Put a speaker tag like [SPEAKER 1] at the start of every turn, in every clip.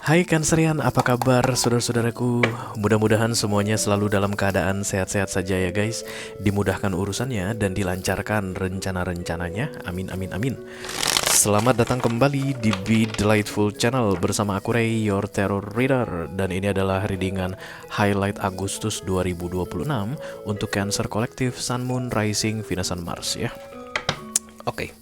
[SPEAKER 1] Hai Cancerian, apa kabar saudara-saudaraku? Mudah-mudahan semuanya selalu dalam keadaan sehat-sehat saja ya guys. Dimudahkan urusannya dan dilancarkan rencana-rencananya. Amin amin amin. Selamat datang kembali di Be Delightful Channel bersama aku Ray, your terror reader. Dan ini adalah readingan highlight Agustus 2026 untuk Cancer Collective, Sun, Moon, Rising, Venus, dan Mars ya. Oke.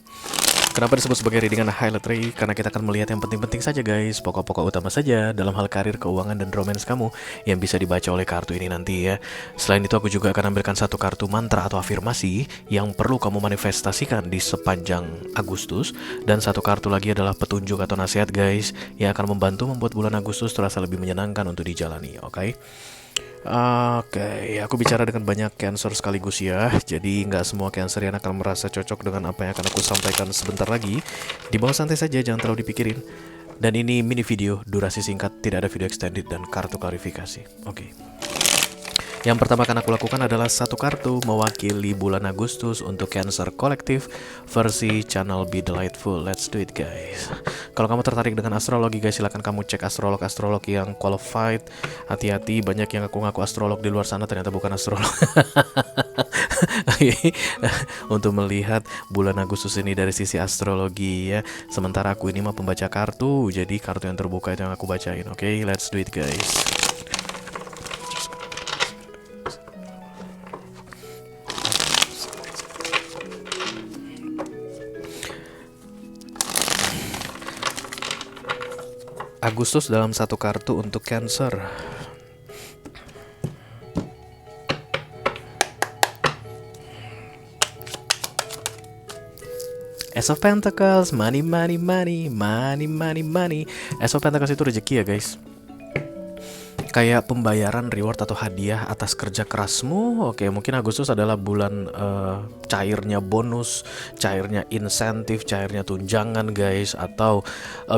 [SPEAKER 1] Kenapa disebut sebagai readingan highlight Ray? Karena kita akan melihat yang penting-penting saja guys, pokok-pokok utama saja dalam hal karir, keuangan, dan romance kamu yang bisa dibaca oleh kartu ini nanti ya. Selain itu aku juga akan ambilkan satu kartu mantra atau afirmasi yang perlu kamu manifestasikan di sepanjang Agustus. Dan satu kartu lagi adalah petunjuk atau nasihat guys, yang akan membantu membuat bulan Agustus terasa lebih menyenangkan untuk dijalani, oke? Oke, aku bicara dengan banyak Cancer sekaligus ya. Jadi nggak semua Cancer yang akan merasa cocok dengan apa yang akan aku sampaikan sebentar lagi. Dibawa santai saja, jangan terlalu dipikirin. Dan ini mini video, durasi singkat, tidak ada video extended dan kartu klarifikasi. Oke. Yang pertama akan aku lakukan adalah satu kartu mewakili bulan Agustus untuk Cancer Collective versi channel Be Delightful. Let's do it guys. Kalau kamu tertarik dengan astrologi guys, silahkan kamu cek astrolog-astrolog yang qualified. Hati-hati, banyak yang ngaku-ngaku astrolog di luar sana ternyata bukan astrolog. Untuk melihat bulan Agustus ini dari sisi astrologi ya. Sementara aku ini mah pembaca kartu, jadi kartu yang terbuka itu yang aku bacain. Oke, let's do it guys. Agustus dalam satu kartu untuk Cancer. Ace of Pentacles, money, money, money, money, money, money. Ace of Pentacles itu rezeki ya guys. Kayak pembayaran, reward atau hadiah atas kerja kerasmu. Oke, mungkin Agustus adalah bulan cairnya bonus, cairnya insentif, cairnya tunjangan guys. Atau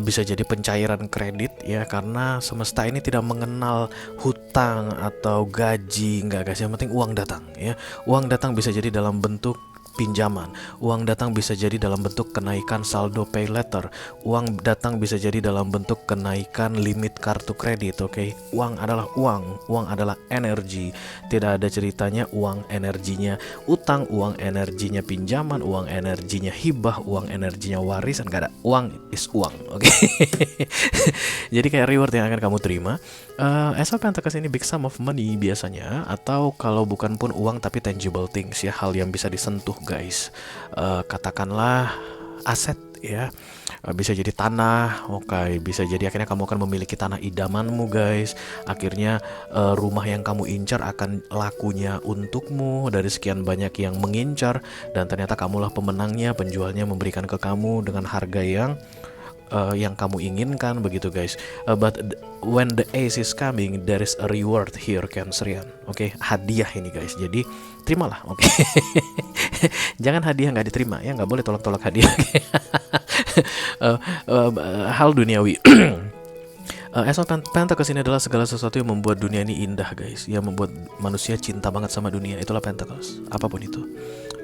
[SPEAKER 1] bisa jadi pencairan kredit ya. Karena semesta ini tidak mengenal hutang atau gaji. Enggak guys, yang penting uang datang ya. Uang datang bisa jadi dalam bentuk pinjaman, uang datang bisa jadi dalam bentuk kenaikan saldo pay letter, uang datang bisa jadi dalam bentuk kenaikan limit kartu kredit. Oke, uang adalah uang, uang adalah energi. Tidak ada ceritanya uang energinya utang, uang energinya pinjaman, uang energinya hibah, uang energinya warisan. Gak ada, uang is uang. Oke. Jadi kayak reward yang akan kamu terima. Ace of Pentacles ini big sum of money biasanya, atau kalau bukan pun uang tapi tangible things ya, hal yang bisa disentuh guys. Katakanlah aset ya, bisa jadi tanah. Oke, bisa jadi akhirnya kamu akan memiliki tanah idamanmu guys. Akhirnya rumah yang kamu incar akan lakunya untukmu dari sekian banyak yang mengincar, dan ternyata kamulah pemenangnya, penjualnya memberikan ke kamu dengan harga yang kamu inginkan begitu guys. But when the ace is coming, there is a reward here Cancerian. Oke, hadiah ini guys. Jadi terimalah, oke. Jangan hadiah nggak diterima ya, nggak boleh tolak-tolak hadiah. Hal duniawi. Ace of Pentacles ini adalah segala sesuatu yang membuat dunia ini indah guys, yang membuat manusia cinta banget sama dunia. Itulah Pentacles, apapun itu.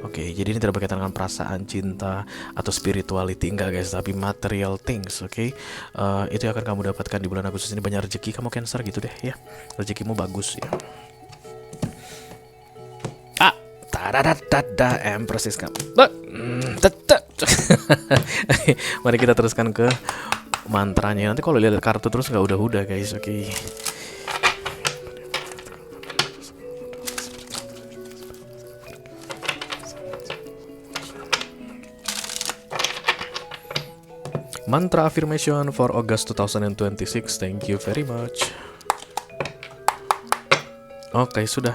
[SPEAKER 1] Oke, jadi ini tidak berkaitan dengan perasaan cinta atau spirituality, enggak guys, tapi material things. Oke, itu yang akan kamu dapatkan di bulan Agustus ini. Banyak rezeki kamu Cancer gitu deh ya, rezekimu bagus ya. Tadadadada, Empress is come. Mari kita teruskan ke mantranya. Nanti kalau lihat kartu terus nggak udah guys. Oke. Mantra affirmation for August 2026. Thank you very much. Oke, sudah.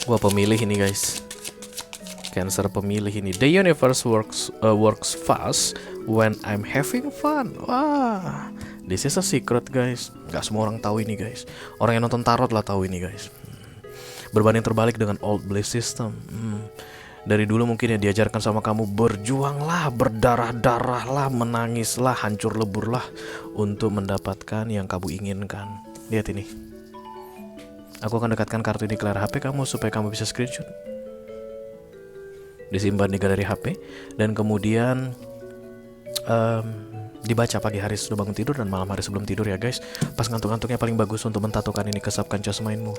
[SPEAKER 1] Gua pemilih ini guys. Cancer pemilih ini. The universe works fast when I'm having fun. Wah, This is a secret guys. Gak semua orang tahu ini guys. Orang yang nonton tarot lah tahu ini guys. Berbanding terbalik dengan old belief system. Dari dulu mungkin ya diajarkan sama kamu, berjuanglah, berdarah-darahlah, menangislah, hancur leburlah untuk mendapatkan yang kamu inginkan. Lihat ini. Aku akan dekatkan kartu ini ke layar HP kamu supaya kamu bisa screenshot. Disimpan di galeri HP dan kemudian dibaca pagi hari sudah bangun tidur dan malam hari sebelum tidur ya guys. Pas ngantuk-ngantuknya paling bagus untuk mentatukan ini ke subconscious mindmu.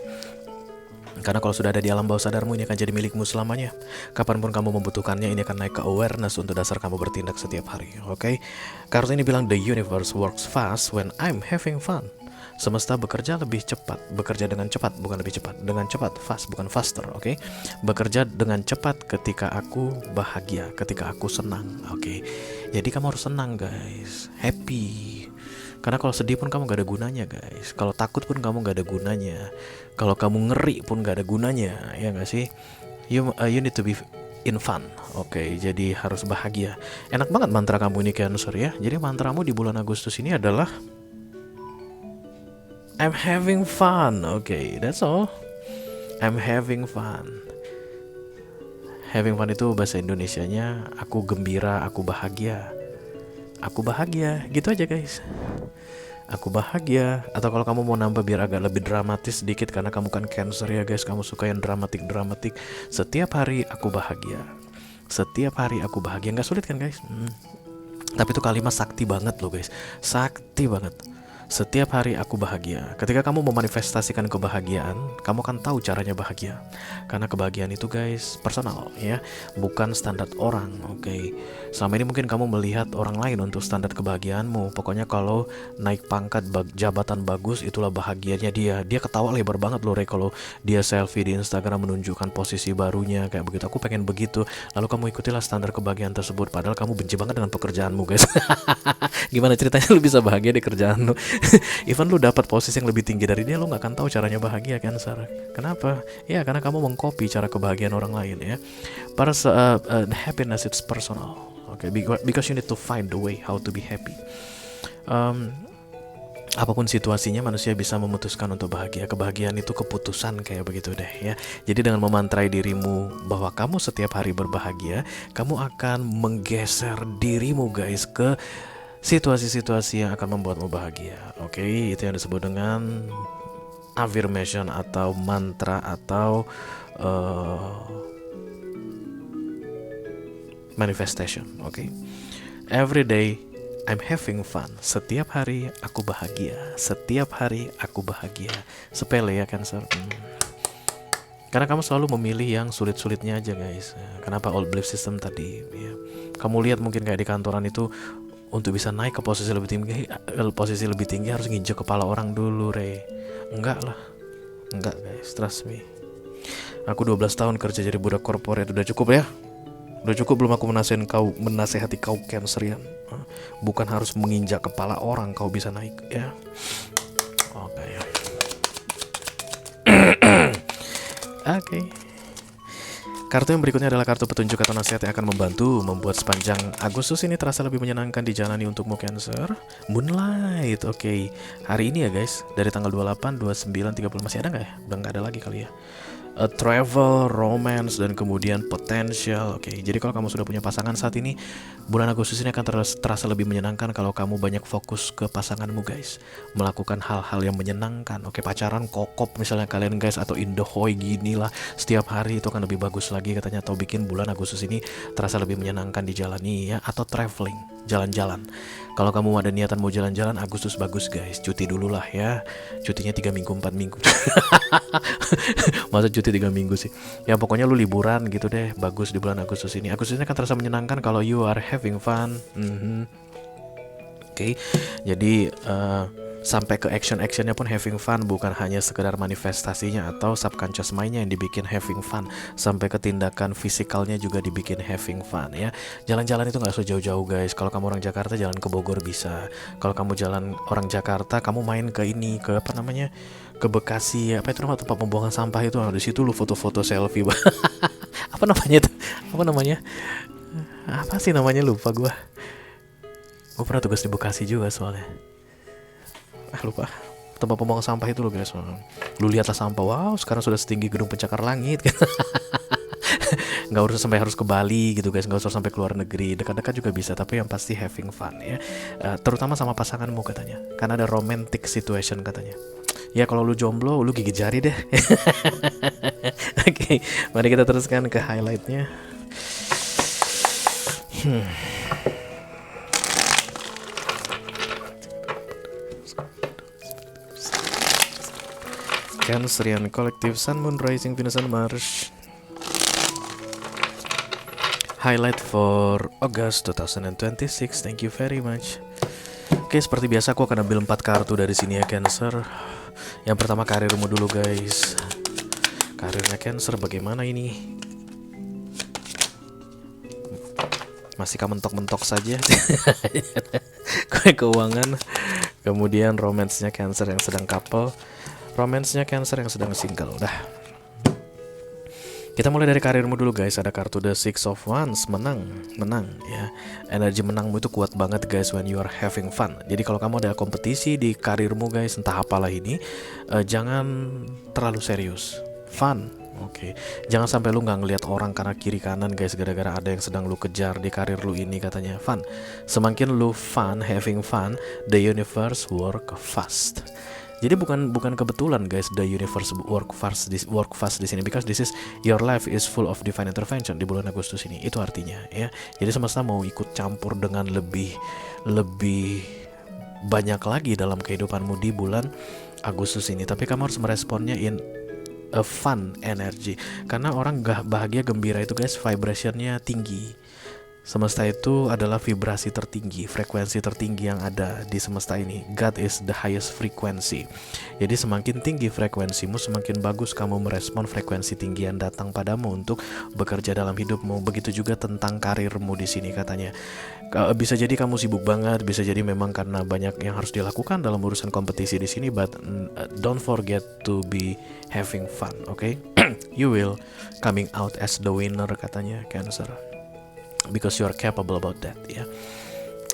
[SPEAKER 1] Karena kalau sudah ada di alam bawah sadarmu, ini akan jadi milikmu selamanya. Kapanpun kamu membutuhkannya, ini akan naik ke awareness untuk dasar kamu bertindak setiap hari. Oke? Kartu ini bilang the universe works fast when I'm having fun. Semesta bekerja lebih cepat, bekerja dengan cepat, bukan lebih cepat, dengan cepat, fast, bukan faster, oke? Bekerja dengan cepat ketika aku bahagia, ketika aku senang, oke? Jadi kamu harus senang guys, happy. Karena kalau sedih pun kamu gak ada gunanya guys. Kalau takut pun kamu gak ada gunanya. Kalau kamu ngeri pun gak ada gunanya, ya gak sih? You need to be in fun. Oke, jadi harus bahagia. Enak banget mantra kamu ini Cancer ya. Jadi mantramu di bulan Agustus ini adalah I'm having fun. Oke, that's all. I'm having fun. Having fun itu bahasa Indonesianya aku gembira, aku bahagia. Aku bahagia, gitu aja guys. Aku bahagia. Atau kalau kamu mau nambah biar agak lebih dramatis sedikit, karena kamu kan Cancer ya guys, kamu suka yang dramatik. Setiap hari aku bahagia. Setiap hari aku bahagia. Gak sulit kan guys? Tapi itu kalimat sakti banget loh guys. Sakti banget. Setiap hari aku bahagia. Ketika kamu memanifestasikan kebahagiaan, kamu akan tahu caranya bahagia. Karena kebahagiaan itu guys, personal ya, bukan standar orang, oke. Selama ini mungkin kamu melihat orang lain untuk standar kebahagiaanmu. Pokoknya kalau naik pangkat, jabatan bagus, itulah bahagianya dia. Dia ketawa lebar banget loh, Re, kalau dia selfie di Instagram menunjukkan posisi barunya kayak begitu. Aku pengen begitu. Lalu kamu ikutilah standar kebahagiaan tersebut, padahal kamu benci banget dengan pekerjaanmu guys. Gimana ceritanya lu bisa bahagia di kerjaan lu? Even lu dapat posisi yang lebih tinggi dari dia, lu gak akan tahu caranya bahagia kan, Sarah? Kenapa? Ya karena kamu mengcopy cara kebahagiaan orang lain ya. Happiness it's personal, okay? Because you need to find the way how to be happy. Apapun situasinya, manusia bisa memutuskan untuk bahagia. Kebahagiaan itu keputusan kayak begitu deh ya. Jadi dengan memantrai dirimu bahwa kamu setiap hari berbahagia, kamu akan menggeser dirimu guys ke situasi-situasi yang akan membuatmu bahagia. Oke, itu yang disebut dengan affirmation atau mantra atau manifestation. Oke. Every day I'm having fun. Setiap hari aku bahagia. Setiap hari aku bahagia. Sepele ya Cancer. Karena kamu selalu memilih yang sulit-sulitnya aja guys. Kenapa old belief system tadi ya. Kamu lihat mungkin kayak di kantoran itu, untuk bisa naik ke posisi lebih tinggi harus nginjek kepala orang dulu, Re. Enggak lah. Enggak guys, trust me. Aku 12 tahun kerja jadi budak korporat, udah cukup ya. Udah cukup belum aku menasehati kau Cancerian. Bukan harus menginjak kepala orang kau bisa naik ya. Oke. Oke. Kartu yang berikutnya adalah kartu petunjuk atau nasihat yang akan membantu membuat sepanjang Agustus ini terasa lebih menyenangkan dijalani untukmu Cancer. Moonlight, oke. Hari ini ya guys, dari tanggal 28, 29, 30 masih ada nggak ya? Udah nggak ada lagi kali ya. Travel, romance, dan kemudian potential. Oke, jadi kalau kamu sudah punya pasangan saat ini, bulan Agustus ini akan terasa lebih menyenangkan kalau kamu banyak fokus ke pasanganmu guys. Melakukan hal-hal yang menyenangkan. Oke, pacaran kokop misalnya kalian guys, atau indohoy gini lah setiap hari, itu akan lebih bagus lagi katanya. Atau bikin bulan Agustus ini terasa lebih menyenangkan dijalani ya. Atau traveling, jalan-jalan. Kalau kamu ada niatan mau jalan-jalan, Agustus bagus guys. Cuti dulu lah ya. Cutinya 3 minggu, 4 minggu. Masa cuti 3 minggu sih. Ya pokoknya lu liburan gitu deh. Bagus di bulan Agustus ini. Agustus ini akan terasa menyenangkan kalau you are having fun. Oke. Jadi sampai ke action-actionnya pun having fun, bukan hanya sekedar manifestasinya atau subconscious mindnya yang dibikin having fun, sampai ke tindakan fisikalnya juga dibikin having fun ya. Jalan-jalan itu gak usah jauh-jauh guys. Kalau kamu orang Jakarta, jalan ke Bogor bisa. Kalau kamu jalan orang Jakarta, kamu main ke ini, ke apa namanya, ke Bekasi ya, apa itu namanya, tempat pembuangan sampah itu. Di situ lu foto-foto selfie. Apa namanya itu? Apa sih namanya, lupa gue pernah tugas di Bekasi juga soalnya. lupa tempat pembuangan sampah itu loh guys. Lu lihatlah sampah, wow sekarang sudah setinggi gedung pencakar langit. Nggak usah sampai harus ke Bali gitu guys, nggak usah sampai keluar negeri, dekat-dekat juga bisa, tapi yang pasti having fun ya. Terutama sama pasanganmu katanya, karena ada romantic situation katanya. Ya kalau lu jomblo, lu gigit jari deh. Oke, mari kita teruskan ke highlightnya. Cancerian Collective, Sun, Moon, Rising, Venus, and Mars. Highlight for August 2026. Thank you very much. Oke, seperti biasa aku akan ambil 4 kartu dari sini ya Cancer. Yang pertama karirmu dulu guys. Karirnya Cancer bagaimana ini? Masih mentok-mentok saja. Keuangan. Kemudian romance-nya Cancer yang sedang couple. Romance-nya Cancer yang sedang single. Udah. Kita mulai dari karirmu dulu guys. Ada kartu The Six of Wands. Menang ya. Energi menangmu itu kuat banget guys when you are having fun. Jadi kalau kamu ada kompetisi di karirmu guys, entah apalah ini, jangan terlalu serius. Fun. Oke. Jangan sampai lu nggak ngelihat orang karena kiri kanan guys, gara-gara ada yang sedang lu kejar di karir lu ini katanya. Fun. Semakin lu fun, having fun, the universe work fast. Jadi bukan kebetulan guys the universe work fast di sini, because this is your life is full of divine intervention di bulan Agustus ini. Itu artinya ya. Jadi semesta mau ikut campur dengan lebih banyak lagi dalam kehidupanmu di bulan Agustus ini. Tapi kamu harus meresponnya in a fun energy. Karena orang bahagia gembira itu guys vibrationnya tinggi. Semesta itu adalah vibrasi tertinggi, frekuensi tertinggi yang ada di semesta ini. God is the highest frequency. Jadi semakin tinggi frekuensimu, semakin bagus kamu merespon frekuensi tinggi yang datang padamu untuk bekerja dalam hidupmu. Begitu juga tentang karirmu di sini katanya. Bisa jadi kamu sibuk banget, bisa jadi memang karena banyak yang harus dilakukan dalam urusan kompetisi di sini, but don't forget to be having fun, okay? You will coming out as the winner katanya Cancer. Because you are capable about that ya.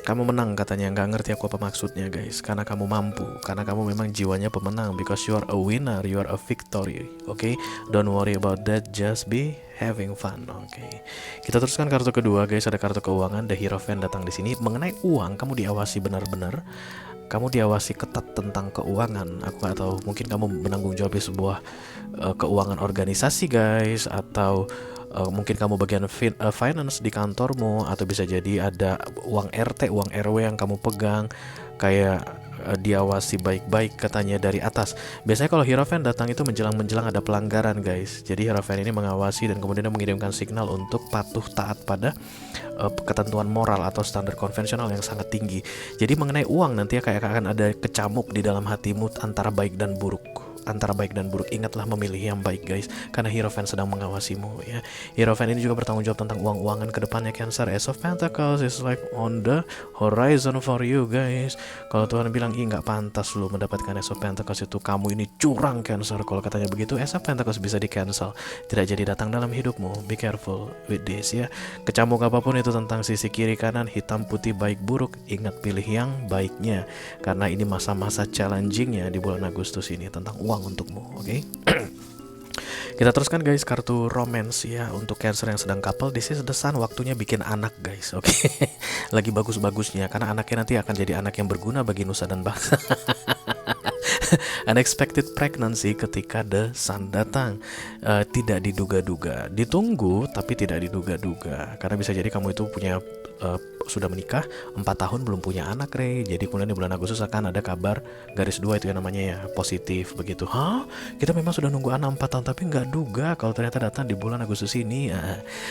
[SPEAKER 1] Kamu menang katanya, nggak ngerti aku apa maksudnya guys. Karena kamu mampu, karena kamu memang jiwanya pemenang. Because you are a winner, you are a victory. Okay, don't worry about that, just be having fun. Okay. Kita teruskan kartu kedua guys. Ada kartu keuangan, The Hierophant datang di sini. Mengenai uang, kamu diawasi benar-benar. Kamu diawasi ketat tentang keuangan. Aku nggak tahu, mungkin kamu menanggung jawab sebuah keuangan organisasi guys, atau mungkin kamu bagian finance di kantormu, atau bisa jadi ada uang RT, uang RW yang kamu pegang, kayak diawasi baik-baik katanya dari atas. Biasanya kalau Hierophant datang itu menjelang ada pelanggaran guys. Jadi Hierophant ini mengawasi dan kemudian mengirimkan signal untuk patuh taat pada ketentuan moral atau standar konvensional yang sangat tinggi. Jadi mengenai uang nanti kayak akan ada kecamuk di dalam hatimu antara baik dan buruk. Ingatlah memilih yang baik guys, karena Hierophant sedang mengawasimu ya. Hierophant ini juga bertanggung jawab tentang uang-uangan ke depannya Cancer. Ace of Pentacles is like on the horizon for you guys. Kalau Tuhan bilang nggak pantas lu mendapatkan Ace of Pentacles itu, kamu ini curang Cancer, kalau katanya begitu, Ace of Pentacles bisa di cancel, tidak jadi datang dalam hidupmu. Be careful with this ya. Kecamuk apapun itu tentang sisi kiri kanan, hitam putih, baik buruk, ingat pilih yang baiknya, karena ini masa-masa challengingnya di bulan Agustus ini tentang uang untukmu, oke? Kita teruskan guys kartu romance ya untuk Cancer yang sedang couple. This is the Sun, waktunya bikin anak guys, oke? Lagi bagus-bagusnya, karena anaknya nanti akan jadi anak yang berguna bagi nusa dan bangsa. Unexpected pregnancy ketika the Sun datang, tidak diduga-duga, ditunggu tapi tidak diduga-duga, karena bisa jadi kamu itu punya sudah menikah 4 tahun belum punya anak jadi kemudian di bulan Agustus akan ada kabar garis 2 itu yang namanya ya positif begitu. Kita memang sudah nunggu anak 4 tahun tapi nggak duga kalau ternyata datang di bulan Agustus ini.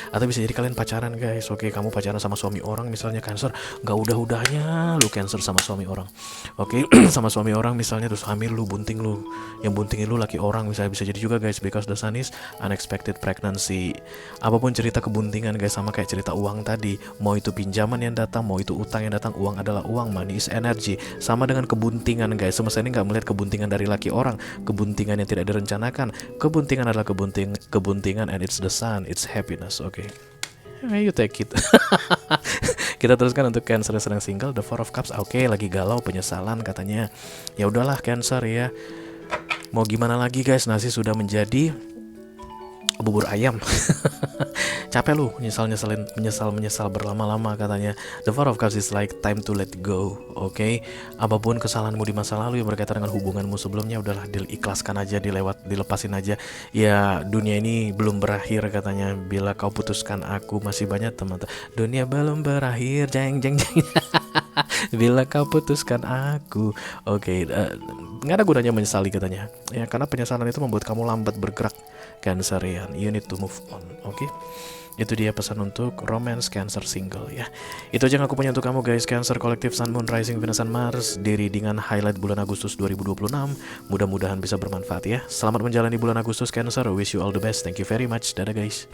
[SPEAKER 1] Atau bisa jadi kalian pacaran guys, oke, kamu pacaran sama suami orang misalnya Cancer, nggak udah-udahnya lu Cancer sama suami orang, oke. Sama suami orang misalnya terus hamil lu, bunting lu, yang buntingin lu laki orang misalnya, bisa jadi juga guys, because the Sun is unexpected pregnancy. Apapun cerita kebuntingan guys, sama kayak cerita uang tadi, mau itu pinjaman yang datang, mau itu utang yang datang, uang adalah uang, money is energy. Sama dengan kebuntingan guys, semesta ini nggak melihat kebuntingan dari laki orang, kebuntingan yang tidak direncanakan. Kebuntingan adalah kebuntingan, and it's the Sun, it's happiness, oke. You take it. Kita teruskan untuk Cancer yang sedang single, The Four of Cups. Oke, lagi galau, penyesalan katanya. Ya udahlah Cancer ya. Mau gimana lagi guys, nasi sudah menjadi bubur ayam. Capek lu menyesal berlama-lama katanya. The Four of Cups is like time to let go. Oke, apapun kesalahanmu di masa lalu yang berkaitan dengan hubunganmu sebelumnya, udahlah diikhlaskan aja, dilepasin aja. Ya dunia ini belum berakhir katanya. Bila kau putuskan aku, masih banyak teman-teman. Dunia belum berakhir, jeng jeng jeng. Bila kau putuskan aku, oke, nggak ada gunanya menyesali katanya. Ya karena penyesalan itu membuat kamu lambat bergerak. Cancerian, you need to move on. Oke, itu dia pesan untuk romance Cancer single ya. Itu aja yang aku punya untuk kamu guys. Cancer Collective Sun Moon Rising Venus and Mars di readingan highlight bulan Agustus 2026. Mudah-mudahan bisa bermanfaat ya. Selamat menjalani bulan Agustus Cancer. Wish you all the best. Thank you very much. Dadah guys.